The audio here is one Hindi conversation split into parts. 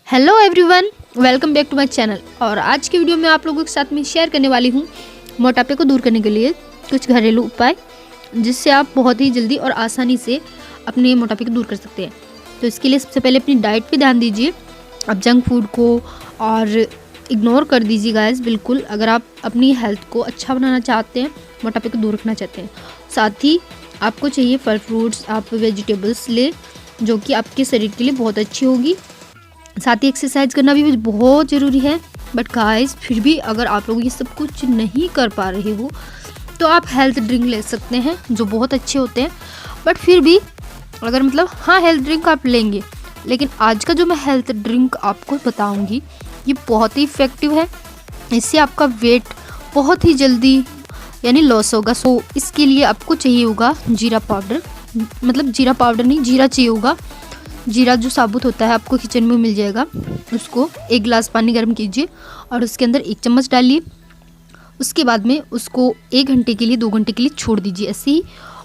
Hello everyone, welcome back to my channel. और आज की वीडियो में आप लोगों के साथ में शेयर करने वाली हूँ मोटापे को दूर करने के लिए कुछ घरेलू उपाय, जिससे आप बहुत ही जल्दी और आसानी से अपने मोटापे को दूर कर सकते हैं। तो इसके लिए सबसे पहले अपनी डाइट पे ध्यान दीजिए। आप जंक फूड को और इग्नोर कर दीजिए गाइस, बिल्कुल। अगर आप अपनी हेल्थ को अच्छा बनाना चाहते हैं, मोटापे को दूर रखना चाहते हैं, साथ ही आपको चाहिए फल फ्रूट्स, आप वेजिटेबल्स ले जो कि आपके शरीर के लिए बहुत अच्छी होगी। साथ ही एक्सरसाइज करना भी बहुत ज़रूरी है। बट गाइस, फिर भी अगर आप लोग ये सब कुछ नहीं कर पा रहे हो तो आप हेल्थ ड्रिंक ले सकते हैं जो बहुत अच्छे होते हैं। बट फिर भी अगर हेल्थ ड्रिंक आप लेंगे, लेकिन आज का जो मैं हेल्थ ड्रिंक आपको बताऊंगी ये बहुत ही इफ़ेक्टिव है। इससे आपका वेट बहुत ही जल्दी यानी लॉस होगा। सो इसके लिए आपको चाहिए होगा जीरा पाउडर, जीरा पाउडर नहीं, जीरा चाहिए होगा। जीरा जो साबुत होता है आपको किचन में मिल जाएगा। उसको 1 गिलास पानी गर्म कीजिए और उसके अंदर 1 चम्मच डालिए। उसके बाद में उसको 1 घंटे के लिए 2 घंटे के लिए छोड़ दीजिए ऐसे ही।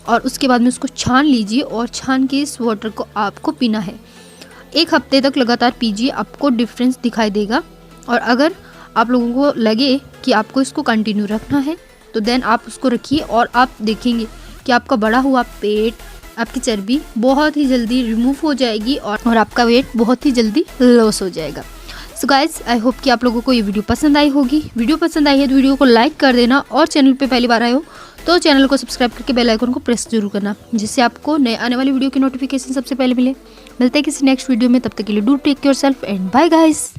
और उसके बाद में उसको छान लीजिए और छान के इस वाटर को आपको पीना है। 1 हफ्ते तक लगातार पीजिए, आपको डिफरेंस दिखाई देगा। और अगर आप लोगों को लगे कि आपको इसको कंटिन्यू रखना है तो देन आप उसको रखिए और आप देखेंगे कि आपका बढ़ा हुआ पेट, आपकी चर्बी बहुत ही जल्दी रिमूव हो जाएगी और आपका वेट बहुत ही जल्दी लॉस हो जाएगा। सो गाइस, आई होप कि आप लोगों को ये वीडियो पसंद आई होगी। वीडियो पसंद आई है तो वीडियो को लाइक कर देना, और चैनल पे पहली बार आए हो तो चैनल को सब्सक्राइब करके बेल आइकन को प्रेस जरूर करना, जिससे आपको नए आने वाली वीडियो की नोटिफिकेशन सबसे पहले मिले। मिलते हैं किसी नेक्स्ट वीडियो में, तब तक के लिए do take yourself and bye guys.